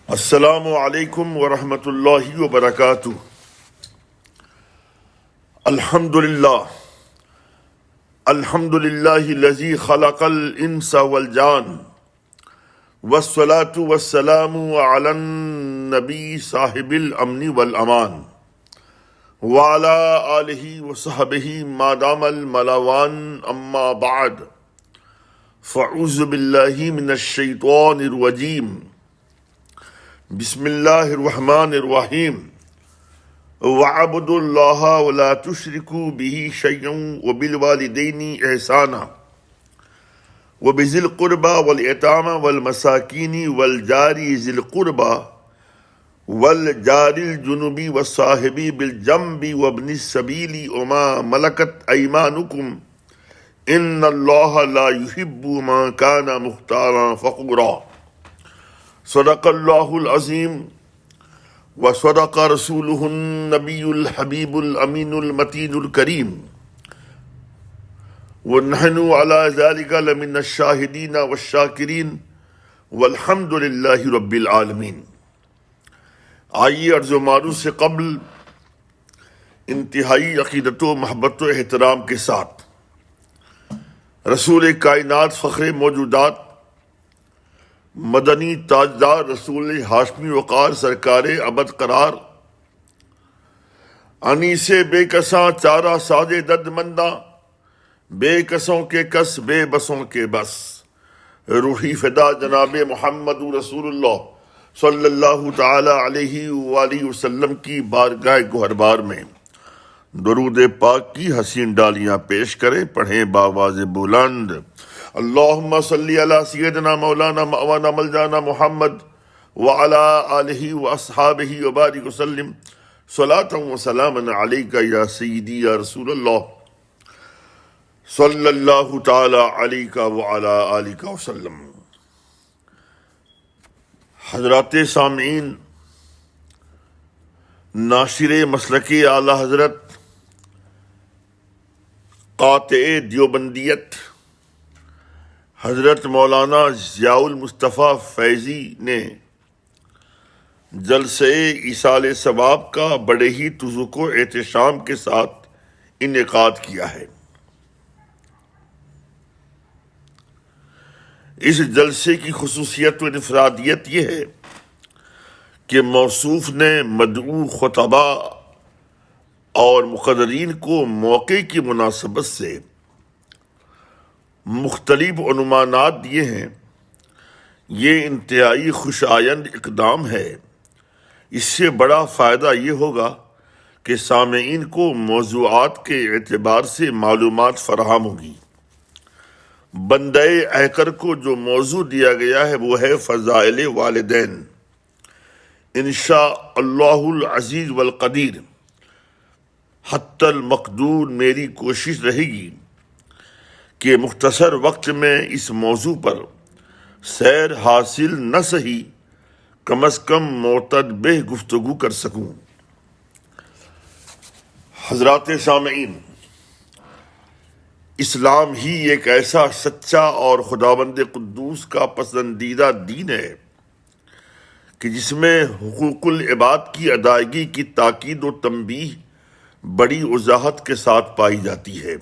السلام علیکم ورحمۃ اللہ وبرکاتہ۔ الحمد للہ الذی خلق الانس والجان والصلاة والسلام علی النبی صاحب الامن والامان وعلی آلہ وصحبہ ما دام الملوان، اما بعد فاعوذ باللہ من الشیطان الرجیم، بسم اللہ الرحمن الرحیم۔ وَاعْبُدُوا اللَّهَ وَلَا تُشْرِكُوا بِهِ شَيْئًا وَبِالْوَالِدَيْنِ إِحْسَانًا وَبِذِي الْقُرْبَى وَالْيَتَامَى وَالْمَسَاكِينِ وَالْجَارِ ذِي الْقُرْبَى وَالْجَارِ الْجُنُبِ وَالصَّاحِبِ بِالْجَنبِ وَابْنِ السَّبِيلِ وَمَا مَلَكَتْ أَيْمَانُكُمْ إِنَّ اللَّهَ لَا يُحِبُّ مَن كَانَ مُخْتَالًا فَخُورًا۔ صدق اللہ العظیم وصدق رسولہ النبی الحبیب الامین المتین الکریم، ونحن علی ذلک لمن الشاہدین والشاکرین والحمد للہ رب العالمین۔ آئیے عرض و معروض سے قبل انتہائی عقیدت و محبت و احترام کے ساتھ رسول کائنات فخر موجودات مدنی تاجدار رسول ہاشمی وقار سرکار ابد قرار، انیس بے کساں چارہ ساز درد منداں، بے کسوں کے کس بے بسوں کے بس، روحی فدا جناب محمد رسول اللہ صلی اللہ تعالی علیہ وآلہ وسلم کی بارگاہ گہربار میں درود پاک کی حسین ڈالیاں پیش کریں، پڑھیں باواز بلند، اللہم صلی علی سیدنا مولانا مأوانا ملجانا محمد وعلی آلہ واصحابہ وبارک وسلم، صلاۃ و سلام علیک یا سیدی یا رسول اللہ صلی اللہ تعالی علیک وعلی آلہ وسلم۔ حضرات سامعین، ناشر مسلک اعلی حضرت قاطع دیوبندیت حضرت مولانا ضیاء المصطفیٰ فیضی نے جلسہ ایصال ثواب کا بڑے ہی تذوق و احتشام کے ساتھ انعقاد کیا ہے۔ اس جلسے کی خصوصیت و انفرادیت یہ ہے کہ موصوف نے مدعو خطباء اور مقررین کو موقع کی مناسبت سے مختلف عنوانات دیے ہیں۔ یہ انتہائی خوش آئند اقدام ہے۔ اس سے بڑا فائدہ یہ ہوگا کہ سامعین کو موضوعات کے اعتبار سے معلومات فراہم ہوگی۔ بندہ احقر کو جو موضوع دیا گیا ہے وہ ہے فضائل والدین۔ انشاء اللہ العزیز والقدیر حتی المقدور میری کوشش رہے گی کہ مختصر وقت میں اس موضوع پر سیر حاصل نہ سہی کم از کم معتدبہ گفتگو کر سکوں۔ حضرات سامعین، اسلام ہی ایک ایسا سچا اور خداوند قدوس کا پسندیدہ دین ہے کہ جس میں حقوق العباد کی ادائیگی کی تاکید و تنبیہ بڑی وضاحت کے ساتھ پائی جاتی ہے۔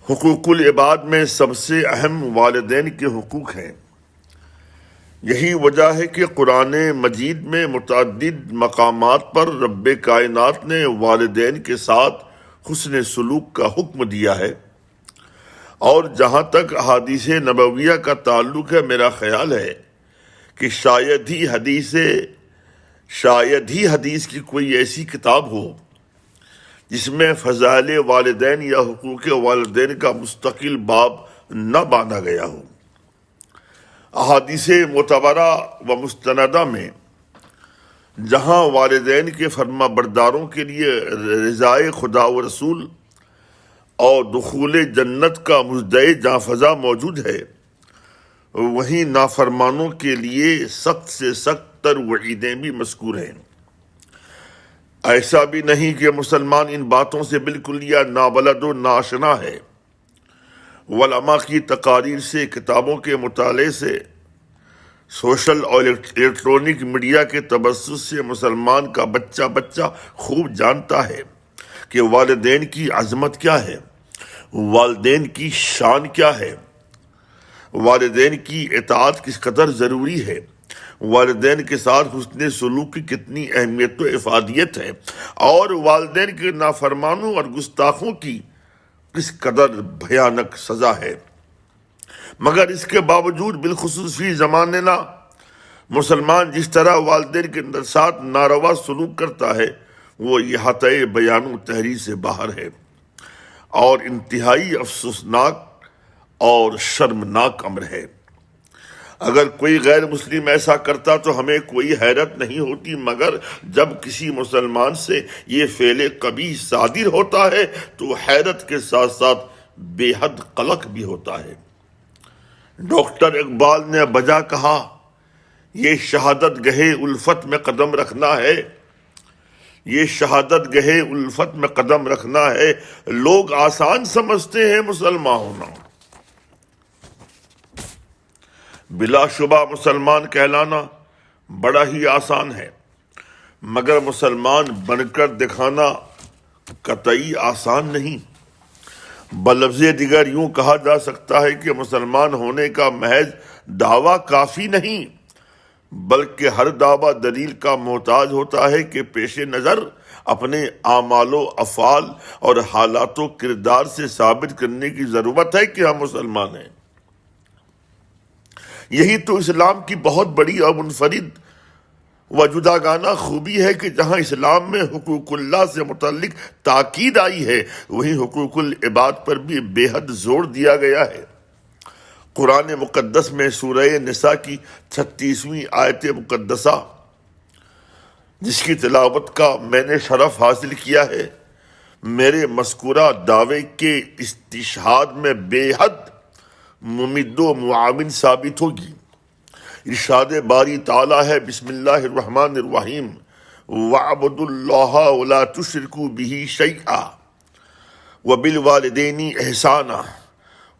حقوق العباد میں سب سے اہم والدین کے حقوق ہیں۔ یہی وجہ ہے کہ قرآن مجید میں متعدد مقامات پر رب کائنات نے والدین کے ساتھ حسن سلوک کا حکم دیا ہے، اور جہاں تک احادیث نبویہ کا تعلق ہے، میرا خیال ہے کہ شاید ہی حدیث کی کوئی ایسی کتاب ہو جس میں فضائل والدین یا حقوق والدین کا مستقل باب نہ باندھا گیا ہو۔ احادیث معتبرہ و مستندہ میں جہاں والدین کے فرما برداروں کے لیے رضائے خدا و رسول اور دخول جنت کا مزدع جاں فضا موجود ہے، وہیں نافرمانوں کے لیے سخت سے سخت تر وعیدیں بھی مذکور ہیں۔ ایسا بھی نہیں کہ مسلمان ان باتوں سے بالکل یا نابلد و ناآشنا ہے۔ علماء کی تقاریر سے، کتابوں کے مطالعے سے سوشل اور الیکٹرونک میڈیا کے تبسط سے مسلمان کا بچہ بچہ خوب جانتا ہے کہ والدین کی عظمت کیا ہے، والدین کی شان کیا ہے، والدین کی اطاعت کس قدر ضروری ہے، والدین کے ساتھ حسن سلوک کی کتنی اہمیت و افادیت ہے، اور والدین کے نافرمانوں اور گستاخوں کی کس قدر بھیانک سزا ہے۔ مگر اس کے باوجود بالخصوص فی زماننا مسلمان جس طرح والدین کے ساتھ ناروا سلوک کرتا ہے وہ احاطہ بیان و تحریر سے باہر ہے، اور انتہائی افسوسناک اور شرمناک امر ہے۔ اگر کوئی غیر مسلم ایسا کرتا تو ہمیں کوئی حیرت نہیں ہوتی، مگر جب کسی مسلمان سے یہ فعل قبیح صادر ہوتا ہے تو حیرت کے ساتھ ساتھ بے حد قلق بھی ہوتا ہے۔ ڈاکٹر اقبال نے بجا کہا، یہ شہادت گہے الفت میں قدم رکھنا ہے، یہ شہادت گہے الفت میں قدم رکھنا ہے، لوگ آسان سمجھتے ہیں مسلمان ہونا۔ بلا شبہ مسلمان کہلانا بڑا ہی آسان ہے، مگر مسلمان بن کر دکھانا قطعی آسان نہیں۔ بلفظ دیگر یوں کہا جا سکتا ہے کہ مسلمان ہونے کا محض دعویٰ کافی نہیں، بلکہ ہر دعویٰ دلیل کا محتاج ہوتا ہے کہ پیش نظر اپنے اعمال و افعال اور حالات و کردار سے ثابت کرنے کی ضرورت ہے کہ ہم مسلمان ہیں۔ یہی تو اسلام کی بہت بڑی اور منفرد و جداگانہ خوبی ہے کہ جہاں اسلام میں حقوق اللہ سے متعلق تاکید آئی ہے، وہیں حقوق العباد پر بھی بے حد زور دیا گیا ہے۔ قرآن مقدس میں سورہ نساء کی 36ویں آیت مقدسہ، جس کی تلاوت کا میں نے شرف حاصل کیا ہے، میرے مذکورہ دعوے کے استشہاد میں بے حد ممد و معاون ثابت ہوگی۔ ارشاد باری تعالیٰ ہے، بسم اللہ الرحمن الرحیم، وَاعْبُدُوا اللَّهَ وَلَا تُشْرِكُوا بِهِ شَيْئًا وَبِالْوَالِدَيْنِ إِحْسَانًا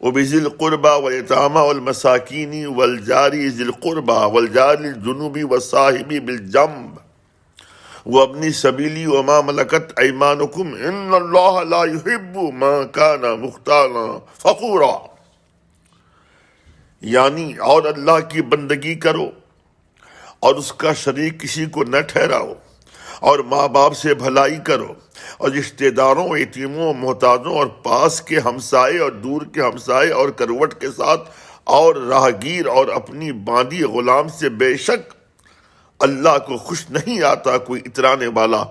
وَبِذِي الْقُرْبَى وَالْيَتَامَى وَالْمَسَاكِينِ وَالْجَارِ ذِي الْقُرْبَى وَالْجَارِ الْجُنُبِ وَالصَّاحِبِ بِالْجَنبِ وَابْنِ السَّبِيلِ وَمَا مَلَكَتْ أَيْمَانُكُمْ إِنَّ اللَّهَ لَا يُحِبُّ مَن كَانَ مُخْتَالًا فَخُورًا، یعنی اور اللہ کی بندگی کرو اور اس کا شریک کسی کو نہ ٹھہراؤ، اور ماں باپ سے بھلائی کرو، اور رشتہ داروں، یتیموں، محتاجوں، اور پاس کے ہمسائے اور دور کے ہمسائے اور کروٹ کے ساتھ اور راہگیر اور اپنی باندھی غلام سے، بے شک اللہ کو خوش نہیں آتا کوئی اترانے والا،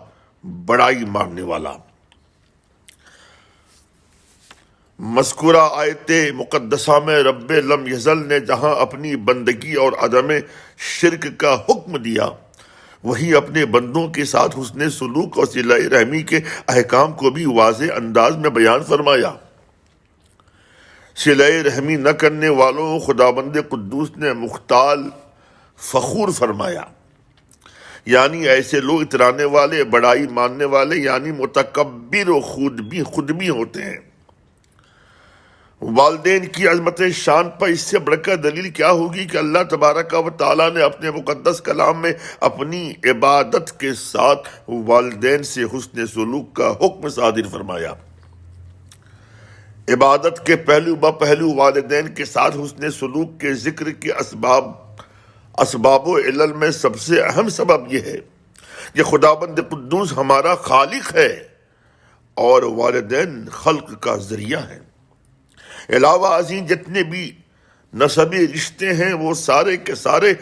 بڑائی ماننے والا۔ مذکورہ آیت مقدسہ میں رب لم یزل نے جہاں اپنی بندگی اور عدم شرک کا حکم دیا، وہیں اپنے بندوں کے ساتھ حسن سلوک اور صلہ رحمی کے احکام کو بھی واضح انداز میں بیان فرمایا۔ صلہ رحمی نہ کرنے والوں خداوند قدوس نے مختال فخور فرمایا، یعنی ایسے لوگ اترانے والے، بڑائی ماننے والے، یعنی متکبر و خود بھی ہوتے ہیں۔ والدین کی عظمت شان پر اس سے بڑھ کر دلیل کیا ہوگی کہ اللہ تبارک و تعالیٰ نے اپنے مقدس کلام میں اپنی عبادت کے ساتھ والدین سے حسن سلوک کا حکم صادر فرمایا۔ عبادت کے پہلو بپہلو والدین کے ساتھ حسن سلوک کے ذکر کے اسباب و علل میں سب سے اہم سبب یہ ہے کہ خداوند قدوس ہمارا خالق ہے اور والدین خلق کا ذریعہ ہے۔ علاوہ ازیں جتنے بھی نسبی رشتے ہیں وہ سارے کے سارے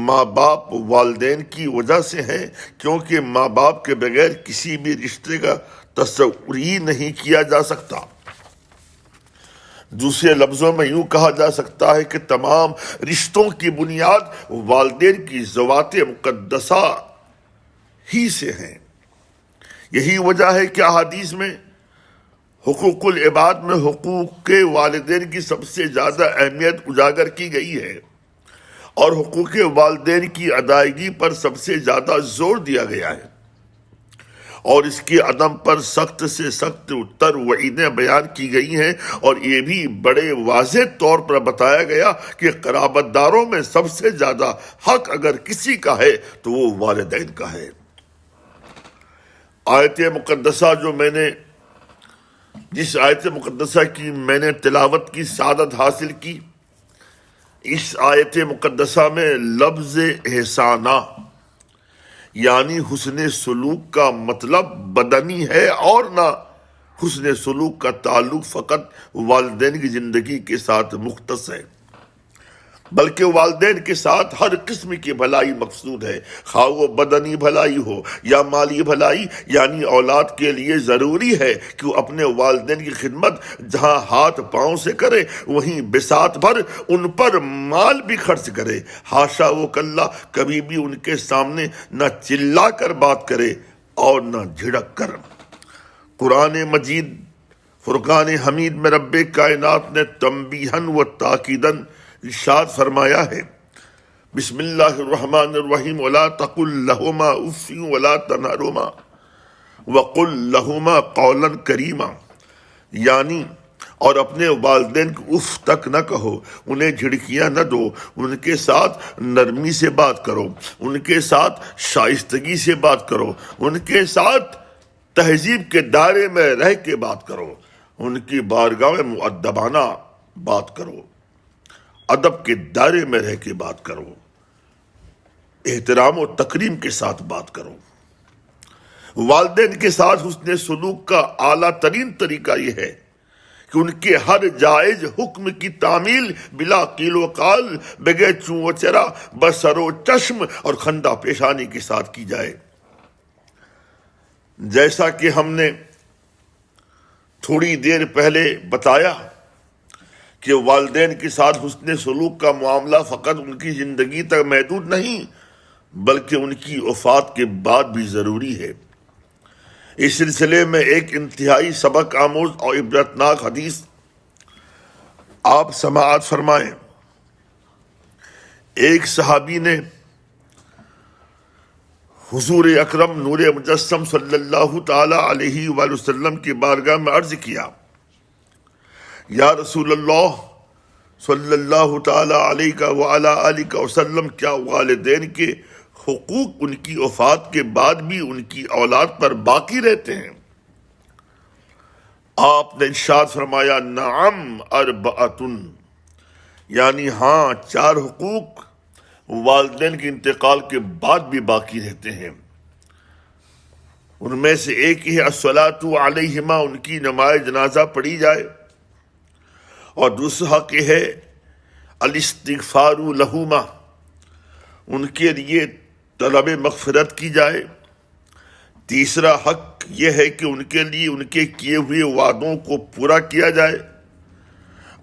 ماں باپ والدین کی وجہ سے ہیں، کیونکہ ماں باپ کے بغیر کسی بھی رشتے کا تصور ہی نہیں کیا جا سکتا۔ دوسرے لفظوں میں یوں کہا جا سکتا ہے کہ تمام رشتوں کی بنیاد والدین کی ذوات مقدسہ ہی سے ہیں۔ یہی وجہ ہے کہ احادیث میں حقوق العباد میں حقوق کے والدین کی سب سے زیادہ اہمیت اجاگر کی گئی ہے، اور حقوق والدین کی ادائیگی پر سب سے زیادہ زور دیا گیا ہے۔ اور اس کے عدم پر سخت سے سخت تر وعیدیں بیان کی گئی ہیں، اور یہ بھی بڑے واضح طور پر بتایا گیا کہ قرابت داروں میں سب سے زیادہ حق اگر کسی کا ہے تو وہ والدین کا ہے۔ آیت مقدسہ جس آیت مقدسہ کی میں نے تلاوت کی سعادت حاصل کی، اس آیت مقدسہ میں لفظ احسانہ یعنی حسن سلوک کا مطلب بدنی ہے، اور نہ حسن سلوک کا تعلق فقط والدین کی زندگی کے ساتھ مختص ہے، بلکہ والدین کے ساتھ ہر قسم کی بھلائی مقصود ہے، خواہ وہ بدنی بھلائی ہو یا مالی بھلائی۔ یعنی اولاد کے لیے ضروری ہے کہ وہ اپنے والدین کی خدمت جہاں ہاتھ پاؤں سے کرے، وہیں بساط بھر ان پر مال بھی خرچ کرے، حاشا وہ کلّا کبھی بھی ان کے سامنے نہ چلا کر بات کرے اور نہ جھڑک کر۔ قرآن مجید فرقان حمید میں رب کائنات نے تنبیہاً و تاکیداً ارشاد فرمایا ہے، بسم اللہ الرحمن الرحیم، وَلَا تَقُلْ لَهُمَا اُفٍّ وَلَا تَنْهَرْهُمَا وَقُلْ لَهُمَا قَوْلًا كَرِيمًا، یعنی اور اپنے والدین کو اف تک نہ کہو، انہیں جھڑکیاں نہ دو، ان کے ساتھ نرمی سے بات کرو، ان کے ساتھ شائستگی سے بات کرو، ان کے ساتھ تہذیب کے دائرے میں رہ کے بات کرو، ان کی بارگاہ میں مؤدبانہ بات کرو، ادب کے دائرے میں رہ کے بات کرو، احترام و تکریم کے ساتھ بات کرو۔ والدین کے ساتھ حسن سلوک کا اعلیٰ ترین طریقہ یہ ہے کہ ان کے ہر جائز حکم کی تعمیل بلا قیل و قال، بغیر چوں و چرا، بسر و چشم اور خندہ پیشانی کے ساتھ کی جائے۔ جیسا کہ ہم نے تھوڑی دیر پہلے بتایا کہ والدین کے ساتھ حسن سلوک کا معاملہ فقط ان کی زندگی تک محدود نہیں، بلکہ ان کی وفات کے بعد بھی ضروری ہے۔ اس سلسلے میں ایک انتہائی سبق آموز اور عبرتناک حدیث آپ سماعت فرمائیں۔ ایک صحابی نے حضور اکرم نور مجسم صلی اللہ تعالی علیہ وآلہ وسلم کی بارگاہ میں عرض کیا، یا رسول اللہ صلی اللہ تعالی علیہ وعلی آلہ وسلم، کیا والدین کے حقوق ان کی وفات کے بعد بھی ان کی اولاد پر باقی رہتے ہیں؟ آپ نے ارشاد فرمایا، نعم اربعۃ، یعنی ہاں 4 حقوق والدین کے انتقال کے بعد بھی باقی رہتے ہیں۔ ان میں سے ایک ہی ہے الصلاۃ علیہما، ان کی نماز جنازہ پڑھی جائے، اور دوسرا حق یہ ہے الاستغفار لہما، ان کے لیے طلب مغفرت کی جائے۔ تیسرا حق یہ ہے کہ ان کے لیے ان کے کیے ہوئے وعدوں کو پورا کیا جائے،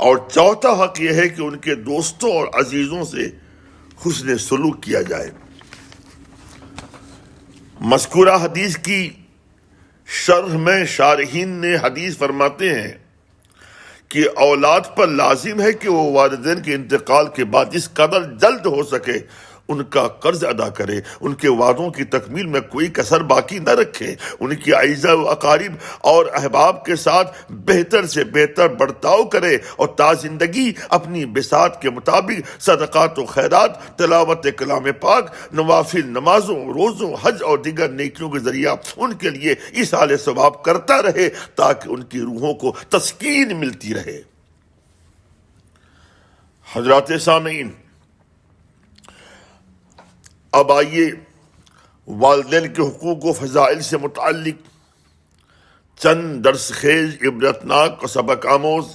اور چوتھا حق یہ ہے کہ ان کے دوستوں اور عزیزوں سے حسن سلوک کیا جائے۔ مذکورہ حدیث کی شرح میں شارحین نے حدیث فرماتے ہیں کہ اولاد پر لازم ہے کہ وہ والدین کے انتقال کے بعد جس قدر جلد ہو سکے ان کا قرض ادا کرے، ان کے وعدوں کی تکمیل میں کوئی کسر باقی نہ رکھے، ان کی اعزاء و اقارب اور احباب کے ساتھ بہتر سے بہتر برتاؤ کرے، اور تا زندگی اپنی بساط کے مطابق صدقات و خیرات، تلاوت کلام پاک، نوافل نمازوں، روزوں، حج اور دیگر نیکیوں کے ذریعہ ان کے لیے ایصال ثواب کرتا رہے، تاکہ ان کی روحوں کو تسکین ملتی رہے۔ حضرات سامعین، اب آئیے والدین کے حقوق و فضائل سے متعلق چند درس خیز، عبرتناک اور سبق آموز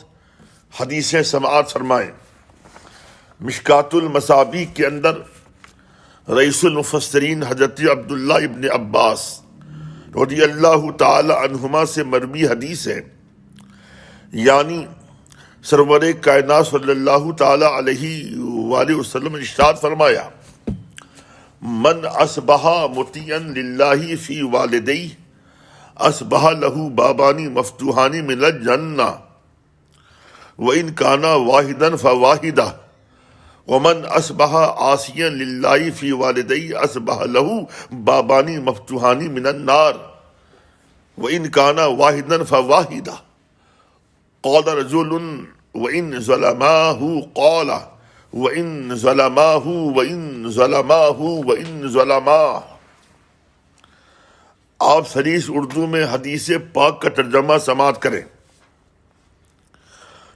حدیثیں سماعت فرمائیں۔ مشکات المصابیح کے اندر رئیس المفسرین حضرت عبداللہ ابن عباس رضی اللہ تعالی عنہما سے مروی حدیث ہے، یعنی سرور کائنات صلی اللہ تعالی علیہ وآلہ وسلم نے ارشاد فرمایا، من اصبح مطیعا للہ فی والدیہ اصبح لہ بابانی مفتوحانی من الجنہ وان کانا واحدا فواحدہ ومن اصبح عاصیا للہ فی والدیہ اصبح لہ بابانی مفتوحانی من النار۔ وَإِنْ كَانَ وَاحِدًا فَوَاحِدًا قَالَ رَجُلٌ وَإِنْ ظَلَمَاهُ قَالَ وَإِنْ ظَلَمَاهُ وَإِنْ ظَلَمَاهُ وَإِنْ ظَلَمَاهُ۔ آپ سریح اردو میں حدیث پاک کا ترجمہ سماعت کریں۔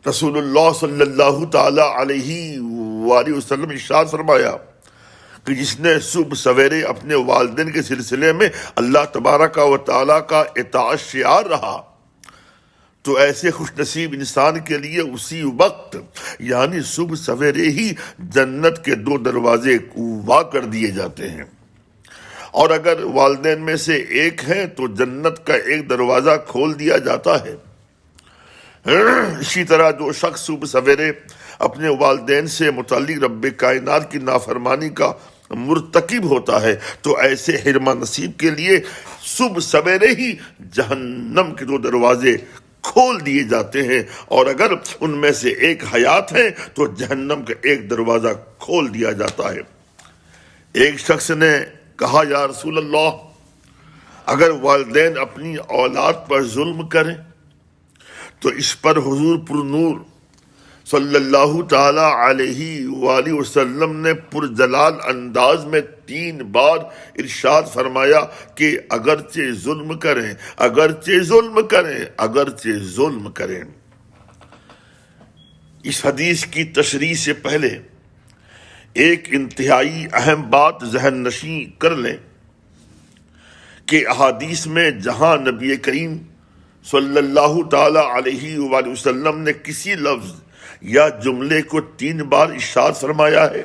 رسول اللہ صلی اللہ تعالی علیہ وآلہ وسلم ارشاد فرمایا کہ جس نے صبح سویرے اپنے والدین کے سلسلے میں اللہ تبارک و تعالیٰ کا اطاعت شعار رہا تو ایسے خوش نصیب انسان کے لیے اسی وقت یعنی صبح سویرے ہی جنت کے 2 دروازے وا کر دیے جاتے ہیں، اور اگر والدین میں سے ایک ہے تو جنت کا ایک دروازہ کھول دیا جاتا ہے۔ اسی طرح جو شخص صبح سویرے اپنے والدین سے متعلق رب کائنات کی نافرمانی کا مرتکب ہوتا ہے تو ایسے حرمہ نصیب کے لیے صبح سویرے ہی جہنم کے 2 دروازے کھول دیے جاتے ہیں، اور اگر ان میں سے ایک حیات ہے تو جہنم کا ایک دروازہ کھول دیا جاتا ہے۔ ایک شخص نے کہا یا رسول اللہ، اگر والدین اپنی اولاد پر ظلم کریں تو اس پر حضور پر نور صلی اللہ تعالی علیہ وآلہ وسلم نے پرجلال انداز میں 3 بار ارشاد فرمایا کہ اگرچہ ظلم کریں، اگرچہ ظلم کریں، اگرچہ ظلم کریں۔ اس حدیث کی تشریح سے پہلے ایک انتہائی اہم بات ذہن نشین کر لیں کہ احادیث میں جہاں نبی کریم صلی اللہ تعالی علیہ وآلہ وسلم نے کسی لفظ یا جملے کو 3 بار ارشاد فرمایا ہے،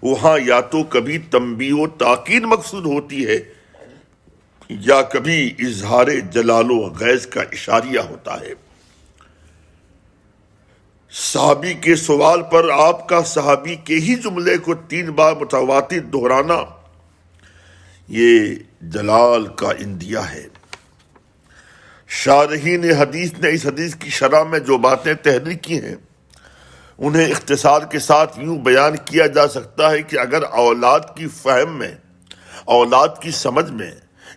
وہاں یا تو کبھی تنبیہ و تاکید مقصود ہوتی ہے یا کبھی اظہار جلال و غیظ کا اشاریہ ہوتا ہے۔ صحابی کے سوال پر آپ کا صحابی کے ہی جملے کو 3 بار متواتر دہرانا یہ جلال کا اندیہ ہے۔ شارحین حدیث نے اس حدیث کی شرح میں جو باتیں تحریر کی ہیں انہیں اختصار کے ساتھ یوں بیان کیا جا سکتا ہے کہ اگر اولاد کی فہم میں، اولاد کی سمجھ میں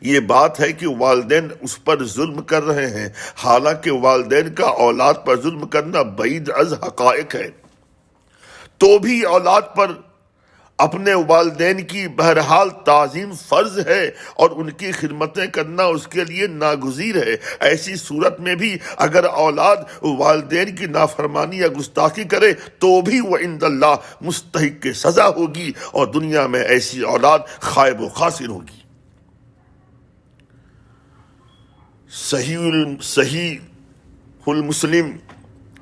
یہ بات ہے کہ والدین اس پر ظلم کر رہے ہیں، حالانکہ والدین کا اولاد پر ظلم کرنا بعید از حقائق ہے، تو بھی اولاد پر اپنے والدین کی بہرحال تعظیم فرض ہے اور ان کی خدمتیں کرنا اس کے لیے ناگزیر ہے۔ ایسی صورت میں بھی اگر اولاد والدین کی نافرمانی یا گستاخی کرے تو بھی وہ عند اللہ مستحق کے سزا ہوگی اور دنیا میں ایسی اولاد خائب و خاسر ہوگی۔ صحیح المسلم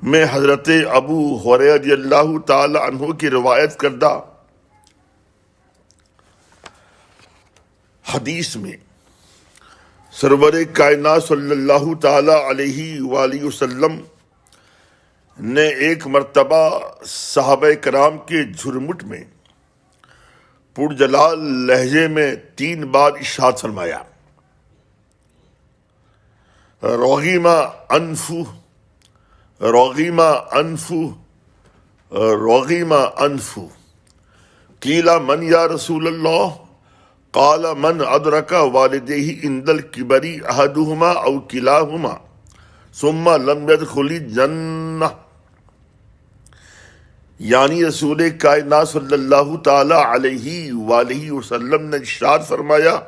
میں حضرت ابو ہریرہ رضی اللہ تعالی عنہ کی روایت کردہ حدیث میں سرور کائنات صلی اللہ تعالی علیہ وآلہ وسلم نے ایک مرتبہ صحابہ کرام کے جھرمٹ میں پرجلال لہجے میں 3 بار ارشاد فرمایا، رغم انفہ، رغم انفہ، رغم انفہ۔ قیل من یا رسول اللہ؟ قال من ادرک والدیہ عند الکبر احدہما او کلاہما ثم لم يدخل الجنہ۔ یعنی رسول کائنات صلی اللہ تعالی علیہ وآلہ وسلم نے ارشاد فرمایا،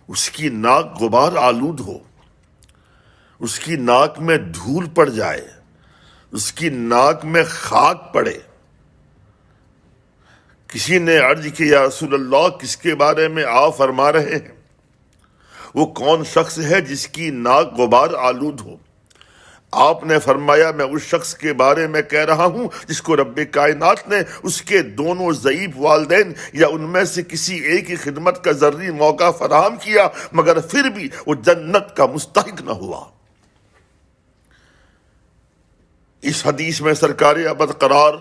اس کی ناک غبار آلود ہو، اس کی ناک میں دھول پڑ جائے، اس کی ناک میں خاک پڑے۔ کسی نے عرض کی یا رسول اللہ کس کے بارے میں آپ فرما رہے ہیں؟ وہ کون شخص ہے جس کی ناک غبار آلود ہو؟ آپ نے فرمایا میں اس شخص کے بارے میں کہہ رہا ہوں جس کو رب کائنات نے اس کے دونوں ضعیف والدین یا ان میں سے کسی ایک کی خدمت کا ذرری موقع فراہم کیا مگر پھر بھی وہ جنت کا مستحق نہ ہوا۔ اس حدیث میں سرکار ابد قرار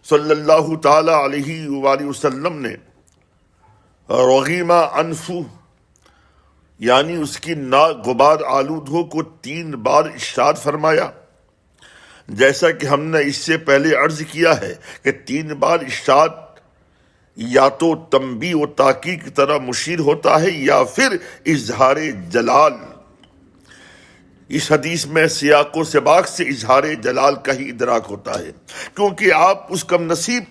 صلی اللہ تعالی علیہ وآلہ وسلم نے رغم انفہ یعنی اس کی ناک غبار آلود ہو کو 3 بار ارشاد فرمایا، جیسا کہ ہم نے اس سے پہلے عرض کیا ہے کہ 3 بار ارشاد یا تو تنبیہ و تاکید کی طرح مشیر ہوتا ہے یا پھر اظہار جلال۔ اس حدیث میں سیاق و سباق سے اظہار جلال کا ہی ادراک ہوتا ہے، کیونکہ آپ اس کم نصیب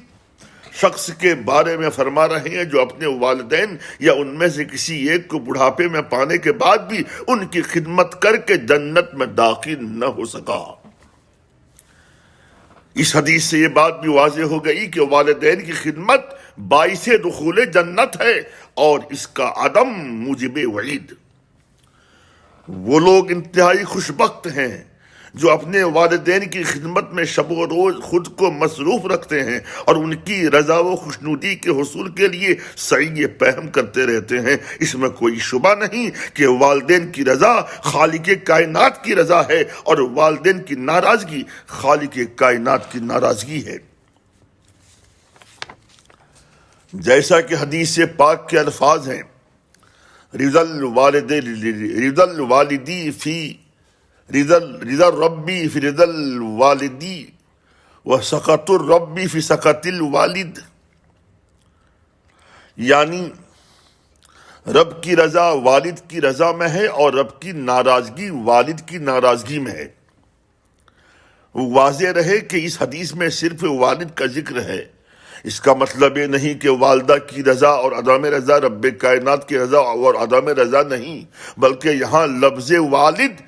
شخص کے بارے میں فرما رہے ہیں جو اپنے والدین یا ان میں سے کسی ایک کو بڑھاپے میں پانے کے بعد بھی ان کی خدمت کر کے جنت میں داخل نہ ہو سکا۔ اس حدیث سے یہ بات بھی واضح ہو گئی کہ والدین کی خدمت باعث دخول جنت ہے اور اس کا عدم موجب وعید۔ وہ لوگ انتہائی خوش بخت ہیں جو اپنے والدین کی خدمت میں شب و روز خود کو مصروف رکھتے ہیں اور ان کی رضا و خوشنودی کے حصول کے لیے سعی پہم کرتے رہتے ہیں۔ اس میں کوئی شبہ نہیں کہ والدین کی رضا خالق کائنات کی رضا ہے اور والدین کی ناراضگی خالق کائنات کی ناراضگی ہے۔ جیسا کہ حدیث پاک کے الفاظ ہیں، رضا الوالدی فی رضا الربی فی رضا الوالدی و سخط الربی فی سخط الوالد، یعنی رب کی رضا والد کی رضا میں ہے اور رب کی ناراضگی والد کی ناراضگی میں ہے۔ واضح رہے کہ اس حدیث میں صرف والد کا ذکر ہے، اس کا مطلب یہ نہیں کہ والدہ کی رضا اور عدم رضا رب کائنات کی رضا اور عدم رضا نہیں، بلکہ یہاں لفظ والد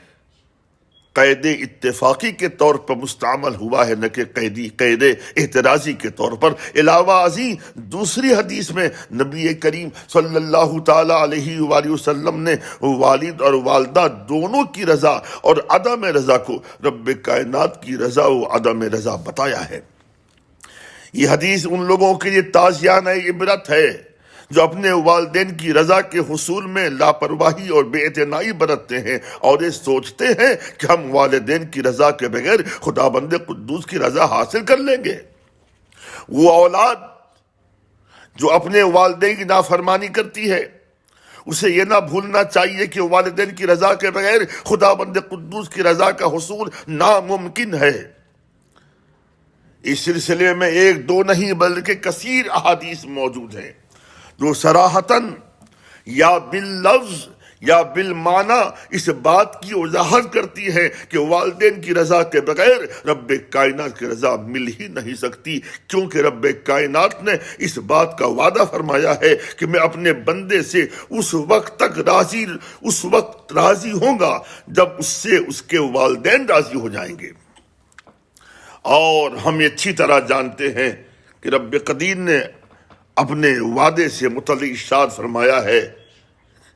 قید اتفاقی کے طور پر مستعمل ہوا ہے، نہ کہ قید احترازی کے طور پر۔ علاوہ ازیں دوسری حدیث میں نبی کریم صلی اللہ تعالی علیہ وآلہ وسلم نے والد اور والدہ دونوں کی رضا اور عدم رضا کو رب کائنات کی رضا و عدم رضا بتایا ہے۔ یہ حدیث ان لوگوں کے لیے تازیانہ عبرت ہے جو اپنے والدین کی رضا کے حصول میں لاپرواہی اور بے اعتنائی برتتے ہیں اور یہ سوچتے ہیں کہ ہم والدین کی رضا کے بغیر خدا بند قدوس کی رضا حاصل کر لیں گے۔ وہ اولاد جو اپنے والدین کی نافرمانی کرتی ہے، اسے یہ نہ بھولنا چاہیے کہ والدین کی رضا کے بغیر خدا بند قدوس کی رضا کا حصول ناممکن ہے۔ اس سلسلے میں ایک دو نہیں بلکہ کثیر احادیث موجود ہیں جو صراحتاً یا باللفظ یا بالمعنی اس بات کی وضاحت کرتی ہے کہ والدین کی رضا کے بغیر رب کائنات کی رضا مل ہی نہیں سکتی، کیونکہ رب کائنات نے اس بات کا وعدہ فرمایا ہے کہ میں اپنے بندے سے اس وقت راضی ہوں گا جب اس سے اس کے والدین راضی ہو جائیں گے۔ اور ہم یہ اچھی طرح جانتے ہیں کہ رب قدیر نے اپنے وعدے سے متعلق ارشاد فرمایا ہے،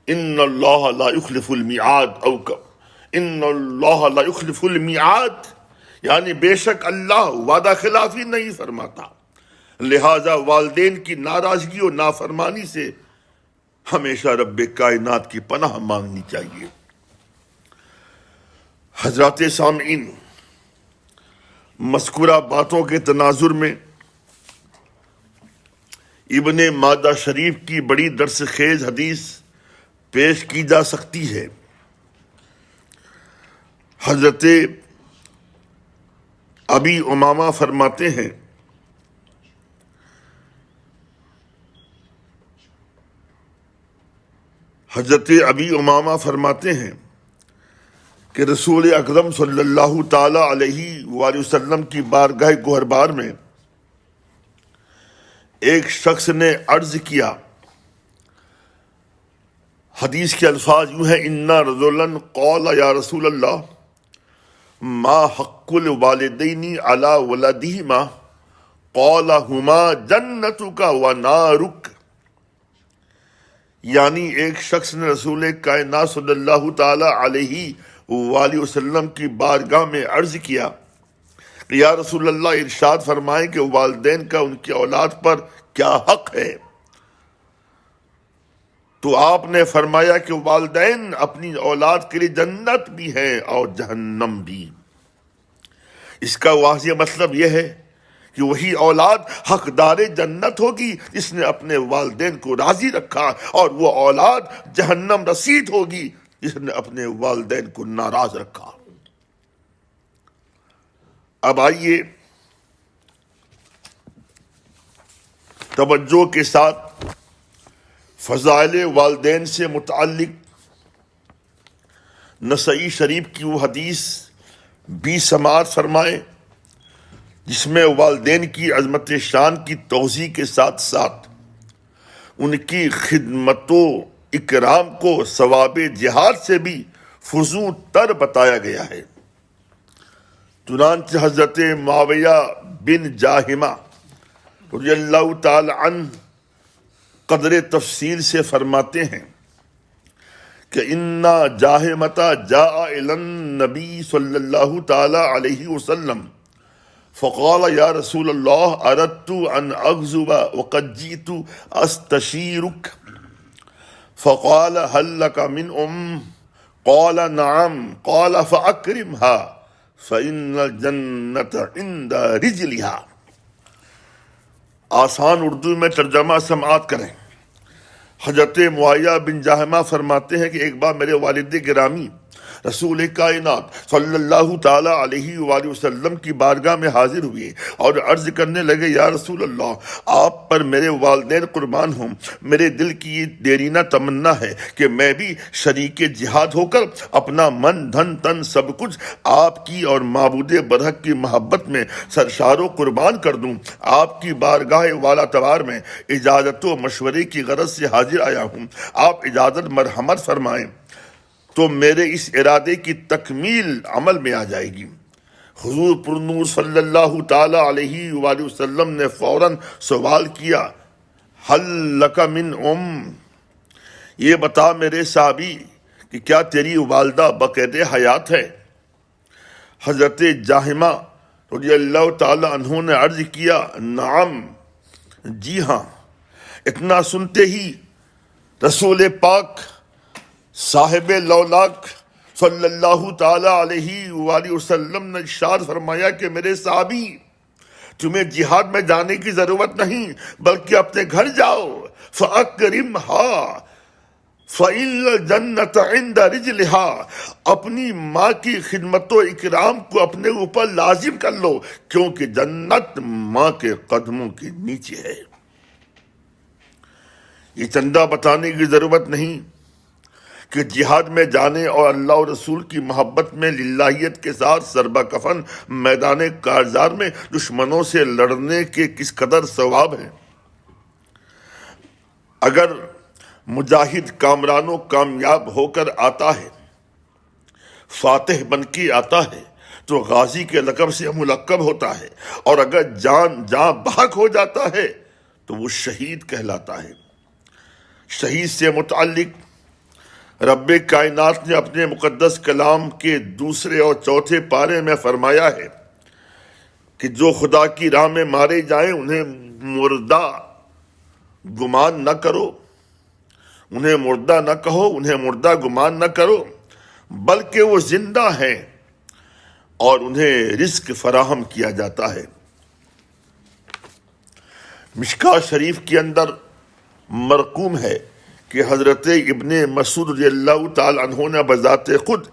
ان اللہ لا یخلف المیعاد ان اللہ لا یخلف المیعاد، یعنی بے شک اللہ وعدہ خلافی نہیں فرماتا، لہذا والدین کی ناراضگی اور نافرمانی سے ہمیشہ رب کائنات کی پناہ مانگنی چاہیے۔ حضرات سامعین، مذکورہ باتوں کے تناظر میں ابن ماجہ شریف کی بڑی درس خیز حدیث پیش کی جا سکتی ہے۔ حضرت ابی امامہ فرماتے ہیں، کہ رسول اکرم صلی اللہ تعالی علیہ وآلہ وسلم کی بارگاہ گوہربار میں ایک شخص نے عرض کیا۔ حدیث کے الفاظ یوں ہیں، اِنَّا رَجُلًا قَالَ یا رسول اللہ ما حق الوالدین علی ولدہما قال ہما جنتک و نارک، یعنی ایک شخص نے رسول کائنات صلی اللہ تعالی علیہ وآلہ وسلم کی بارگاہ میں عرض کیا کہ یا رسول اللہ ارشاد فرمائیں کہ والدین کا ان کی اولاد پر کیا حق ہے؟ تو آپ نے فرمایا کہ والدین اپنی اولاد کے لیے جنت بھی ہیں اور جہنم بھی۔ اس کا واضح مطلب یہ ہے کہ وہی اولاد حقدار جنت ہوگی جس نے اپنے والدین کو راضی رکھا، اور وہ اولاد جہنم رسید ہوگی جس نے اپنے والدین کو ناراض رکھا۔ اب آئیے توجہ کے ساتھ فضائل والدین سے متعلق نسائی شریف کی وہ حدیث بھی سماعت فرمائیں جس میں والدین کی عظمت شان کی توضیح کے ساتھ ساتھ ان کی خدمت و اکرام کو ثواب جہاد سے بھی فزوں تر بتایا گیا ہے۔ چنانچہ حضرت معاویہ بن جاہمہ رضی اللہ تعالی عنہ قدر تفصیل سے فرماتے ہیں کہ انا جاہمتا جاء الی النبی صلی اللہ تعالی علیہ وسلم فقال یا رسول اللہ اردت ان اغزو وقد جئت استشیرک فقال هل لك من قال نعم قال فاکرمها فان الجنة عند رجلها۔ آسان اردو میں ترجمہ سماعت کریں۔ حضرت معاویہ بن جاہمہ فرماتے ہیں کہ ایک بار میرے والد گرامی رسول کائنات صلی اللہ تعالی علیہ وآلہ وسلم کی بارگاہ میں حاضر ہوئے اور عرض کرنے لگے، یا رسول اللہ، آپ پر میرے والدین قربان ہوں، میرے دل کی یہ دیرینہ تمنا ہے کہ میں بھی شریک جہاد ہو کر اپنا من دھن تن سب کچھ آپ کی اور معبود برحق کی محبت میں سرشار و قربان کر دوں۔ آپ کی بارگاہ والا توار میں اجازت و مشورے کی غرض سے حاضر آیا ہوں، آپ اجازت مرحمت فرمائیں تو میرے اس ارادے کی تکمیل عمل میں آ جائے گی۔ حضور پرنور صلی اللہ تعالی علیہ وآلہ وسلم نے فوراً سوال کیا، حل لک من یہ بتا میرے صحابی کہ کیا تیری والدہ بقید حیات ہے؟ حضرت جاہمہ رضی اللہ تعالی عنہ نے عرض کیا، نعم، جی ہاں۔ اتنا سنتے ہی رسول پاک صاحب لولاک صلی اللہ تعالی علیہ وآلہ وسلم نے ارشاد فرمایا کہ میرے صحابی، تمہیں جہاد میں جانے کی ضرورت نہیں بلکہ اپنے گھر جاؤ، فَأَكْرِمْهَا فَإِنَّ الْجَنَّةَ عِنْدَ رِجْلِهَا، اپنی ماں کی خدمت و اکرام کو اپنے اوپر لازم کر لو کیونکہ جنت ماں کے قدموں کے نیچے ہے۔ یہ چندہ بتانے کی ضرورت نہیں کہ جہاد میں جانے اور اللہ اور رسول کی محبت میں للہیت کے ساتھ سربہ کفن میدان کارزار میں دشمنوں سے لڑنے کے کس قدر ثواب ہیں۔ اگر مجاہد کامران و کامیاب ہو کر آتا ہے، فاتح بن کے آتا ہے تو غازی کے لقب سے ملقب ہوتا ہے، اور اگر جاں بحق ہو جاتا ہے تو وہ شہید کہلاتا ہے۔ شہید سے متعلق رب کائنات نے اپنے مقدس کلام کے دوسرے اور چوتھے پارے میں فرمایا ہے کہ جو خدا کی راہ میں مارے جائیں انہیں مردہ گمان نہ کرو، انہیں مردہ نہ کہو، انہیں مردہ گمان نہ کرو، بلکہ وہ زندہ ہیں اور انہیں رزق فراہم کیا جاتا ہے۔ مشکوٰۃ شریف کے اندر مرقوم ہے کہ حضرت ابن مسعود رضی اللہ تعالی عنہ نے بذات خود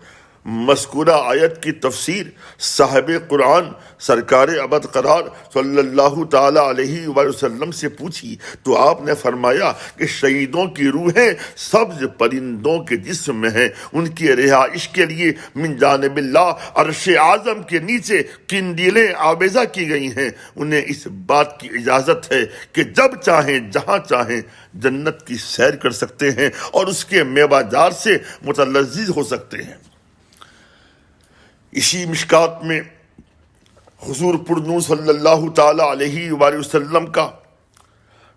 مذکورہ آیت کی تفسیر صاحب قرآن سرکار ابد قرار صلی اللہ تعالی علیہ وآلہ وسلم سے پوچھی تو آپ نے فرمایا کہ شہیدوں کی روحیں سبز پرندوں کے جسم میں ہیں، ان کی رہائش کے لیے من جانب اللہ عرش اعظم کے نیچے قندیلیں آویزہ کی گئی ہیں، انہیں اس بات کی اجازت ہے کہ جب چاہیں جہاں چاہیں جنت کی سیر کر سکتے ہیں اور اس کے میوہ جات سے متلذذ ہو سکتے ہیں۔ اسی مشکوٰۃ میں حضور پرنور صلی اللہ تعالی علیہ وآلہ وسلم کا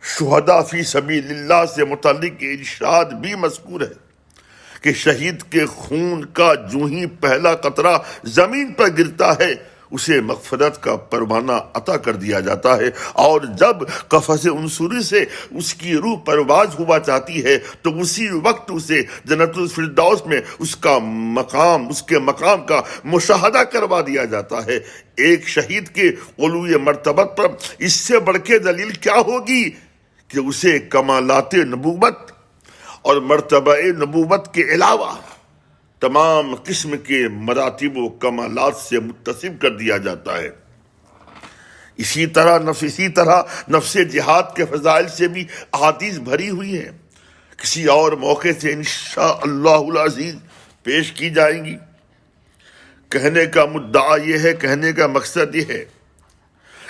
شہداء فی سبیل اللہ سے متعلق ارشاد بھی مذکور ہے کہ شہید کے خون کا جو ہی پہلا قطرہ زمین پر گرتا ہے اسے مغفرت کا پروانہ عطا کر دیا جاتا ہے، اور جب قفس عنصری سے اس کی روح پرواز ہوا چاہتی ہے تو اسی وقت اسے جنت الفردوس میں اس کے مقام کا مشاہدہ کروا دیا جاتا ہے۔ ایک شہید کے علوی مرتبت پر اس سے بڑھ کے دلیل کیا ہوگی کہ اسے کمالات نبوت اور مرتبہ نبوت کے علاوہ تمام قسم کے مراتب و کمالات سے متصف کر دیا جاتا ہے۔ اسی طرح نفس جہاد کے فضائل سے بھی احادیث بھری ہوئی ہیں، کسی اور موقع سے انشاءاللہ العزیز پیش کی جائیں گی۔ کہنے کا مدعا یہ ہے، کہنے کا مقصد یہ ہے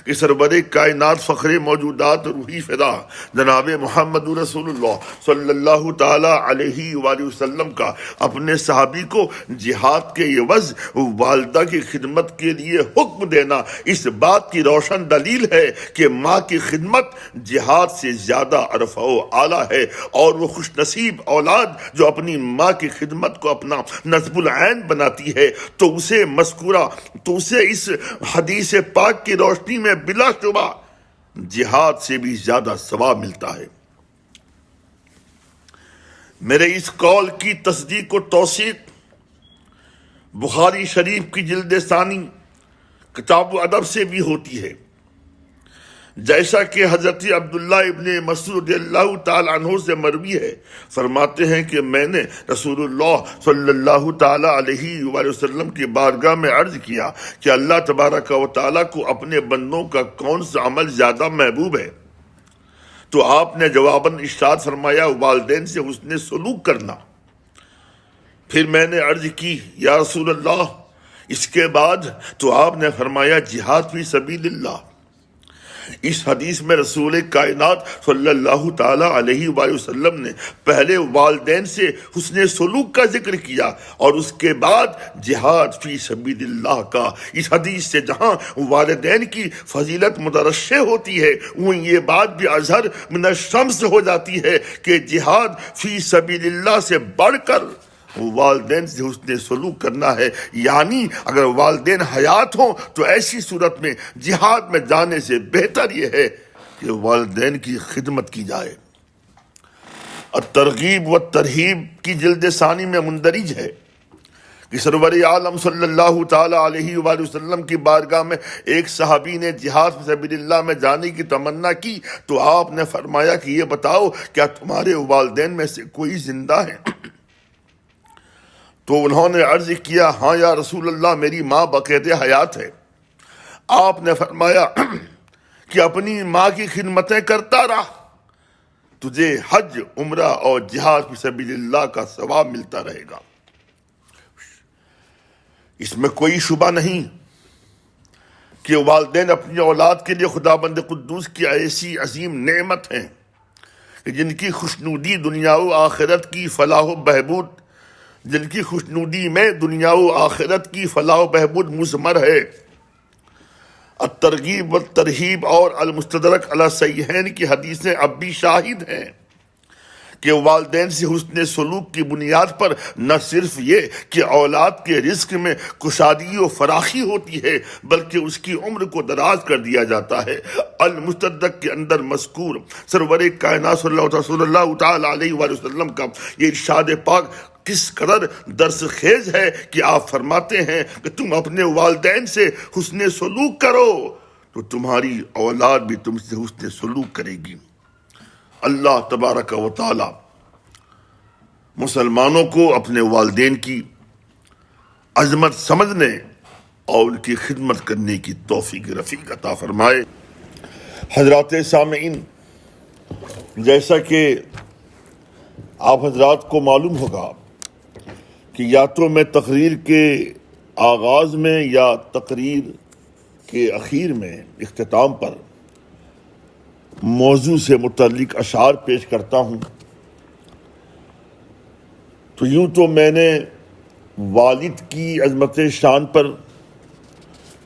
کہ سرور کائنات فخر موجودات روحی فدا جناب محمد رسول اللہ صلی اللہ تعالی علیہ وآلہ وسلم کا اپنے صحابی کو جہاد کے عوض والدہ کی خدمت کے لیے حکم دینا اس بات کی روشن دلیل ہے کہ ماں کی خدمت جہاد سے زیادہ ارفع و اعلیٰ ہے، اور وہ خوش نصیب اولاد جو اپنی ماں کی خدمت کو اپنا نصب العین بناتی ہے تو اسے اس حدیث پاک کی روشنی میں بلا شبہ جہاد سے بھی زیادہ ثواب ملتا ہے۔ میرے اس قول کی تصدیق و توثیق بخاری شریف کی جلد ثانی کتاب ادب سے بھی ہوتی ہے، جیسا کہ حضرت عبداللہ ابن مسعود رضی اللہ تعالی عنہ سے مروی ہے، فرماتے ہیں کہ میں نے رسول اللہ صلی اللہ تعالی علیہ وآلہ وسلم کی بارگاہ میں عرض کیا کہ اللہ تبارک و تعالیٰ کو اپنے بندوں کا کون سا عمل زیادہ محبوب ہے؟ تو آپ نے جواباً ارشاد فرمایا والدین سے حسن سلوک کرنا۔ پھر میں نے عرض کی یا رسول اللہ اس کے بعد؟ تو آپ نے فرمایا جہاد فی سبیل اللہ۔ اس حدیث میں رسول کائنات صلی اللہ تعالی علیہ وآلہ وسلم نے پہلے والدین سے حسن سلوک کا ذکر کیا اور اس کے بعد جہاد فی سبیل اللہ کا۔ اس حدیث سے جہاں والدین کی فضیلت مترشح ہوتی ہے، وہیں یہ بات بھی اظہر من الشمس ہو جاتی ہے کہ جہاد فی سبیل اللہ سے بڑھ کر والدین سے حسن سلوک کرنا ہے، یعنی اگر والدین حیات ہوں تو ایسی صورت میں جہاد میں جانے سے بہتر یہ ہے کہ والدین کی خدمت کی جائے۔ الترغیب والترہیب کی جلد ثانی میں مندرج ہے کہ سرور عالم صلی اللہ تعالی علیہ وآلہ وسلم کی بارگاہ میں ایک صحابی نے جہاد فی سبیل اللہ میں جانے کی تمنا کی تو آپ نے فرمایا کہ یہ بتاؤ کیا تمہارے والدین میں سے کوئی زندہ ہے؟ تو انہوں نے عرض کیا ہاں یا رسول اللہ میری ماں بقید حیات ہے۔ آپ نے فرمایا کہ اپنی ماں کی خدمتیں کرتا رہا، تجھے حج، عمرہ اور جہاد فی سبیل اللہ کا ثواب ملتا رہے گا۔ اس میں کوئی شبہ نہیں کہ والدین اپنی اولاد کے لیے خداوند قدوس کی ایسی عظیم نعمت ہیں کہ جن کی خوشنودی دنیا و آخرت کی فلاح و بہبود دنیا و آخرت کی فلاح و بہبود مضمر ہے۔ الترغیب والترہیب اور المستدرک علی صحیحین کی حدیثیں اب بھی شاہد ہیں کہ والدین سے حسن سلوک کی بنیاد پر نہ صرف یہ کہ اولاد کے رزق میں کشادگی و فراخی ہوتی ہے بلکہ اس کی عمر کو دراز کر دیا جاتا ہے۔ المستدرک کے اندر مذکور سرور کائنات صلی اللہ تعالی علیہ وآلہ وسلم کا یہ ارشاد پاک کس قدر درس خیز ہے کہ آپ فرماتے ہیں کہ تم اپنے والدین سے حسن سلوک کرو تو تمہاری اولاد بھی تم سے حسن سلوک کرے گی۔ اللہ تبارک و تعالی مسلمانوں کو اپنے والدین کی عظمت سمجھنے اور ان کی خدمت کرنے کی توفیق رفیق عطا فرمائے۔ حضرات سامعین، جیسا کہ آپ حضرات کو معلوم ہوگا کہ یا تو میں تقریر کے آغاز میں یا تقریر کے اخیر میں اختتام پر موضوع سے متعلق اشعار پیش کرتا ہوں، تو یوں تو میں نے والد کی عظمت شان پر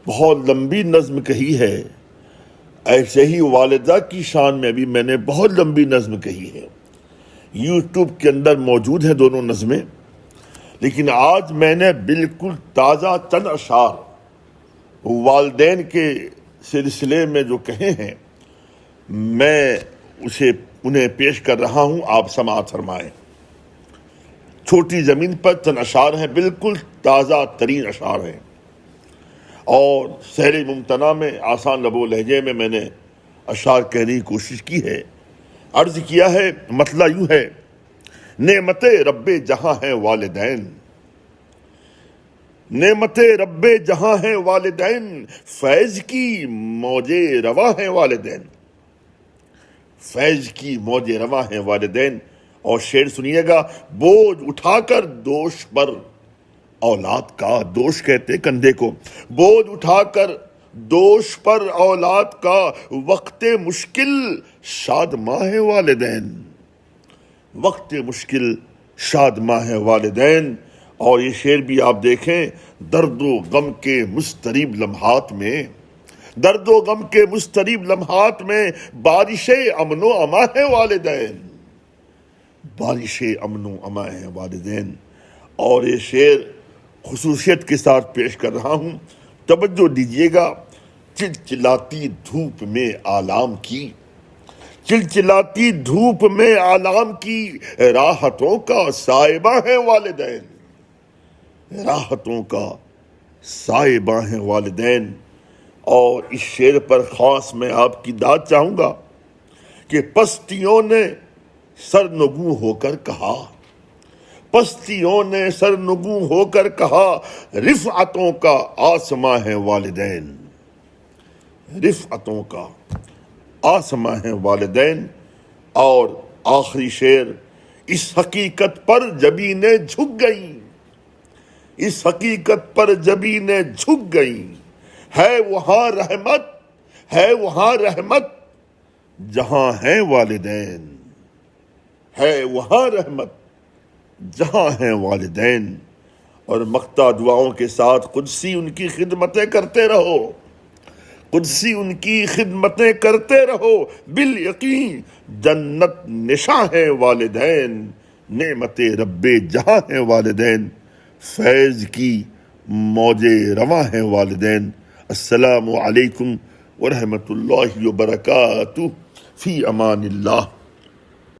بہت لمبی نظم کہی ہے، ایسے ہی والدہ کی شان میں بھی میں نے بہت لمبی نظم کہی ہے، یوٹیوب کے اندر موجود ہیں دونوں نظمیں، لیکن آج میں نے بالکل تازہ چند اشعار والدین کے سلسلے میں جو کہے ہیں میں انہیں پیش کر رہا ہوں، آپ سماعت فرمائیں۔ چھوٹی زمین پر چند اشعار ہیں، بالکل تازہ ترین اشعار ہیں، اور سہل ممتنع میں آسان لب و لہجے میں نے اشعار کہنے کی کوشش کی ہے۔ عرض کیا ہے، مطلع یوں ہے، نعمت رب جہاں ہیں والدین، نعمت رب جہاں ہیں والدین، فیض کی موج رواں ہیں والدین، فیض کی موج رواں ہیں والدین۔ اور شعر سنیے گا، بوجھ اٹھا کر دوش پر اولاد کا، دوش کہتے کندھے کو، بوجھ اٹھا کر دوش پر اولاد کا، وقت مشکل شاد ماں ہے والدین، وقت مشکل شاد ماں ہے والدین۔ اور یہ شعر بھی آپ دیکھیں، درد و غم کے مضطرب لمحات میں، درد و غم کے مضطرب لمحات میں بارش امن و امان ہے والدین، بارش امن و امان ہے والدین۔ اور یہ شعر خصوصیت کے ساتھ پیش کر رہا ہوں، توجہ دیجیے گا۔ چلچلاتی دھوپ میں آلام کی، چلچلاتی دھوپ میں آلام کی، راحتوں کا سائبہ ہیں والدین، راحتوں کا سائبہ ہیں والدین۔ اور اس شعر پر خاص میں آپ کی داد چاہوں گا کہ پستیوں نے سرنگوں ہو کر کہا، پستیوں نے سرنگوں ہو کر کہا، رفعتوں کا آسماں ہے والدین، رفعتوں کا آسماں ہے والدین۔ اور آخری شعر، اس حقیقت پر جبینیں جھک گئیں، اس حقیقت پر جبینیں جھک گئیں، ہے وہاں رحمت، ہے وہاں رحمت جہاں ہیں والدین، ہے وہاں رحمت جہاں ہیں والدین۔ اور مقطع دعاؤں کے ساتھ قدسی ان کی خدمتیں کرتے رہو، قدسی ان کی خدمتیں کرتے رہو، بالیقین جنت نشاں ہیں والدین، نعمت رب جہاں ہیں والدین، فیض کی موج رواں ہیں والدین۔ السلام علیکم ورحمۃ اللہ وبرکاتہ، فی امان اللہ۔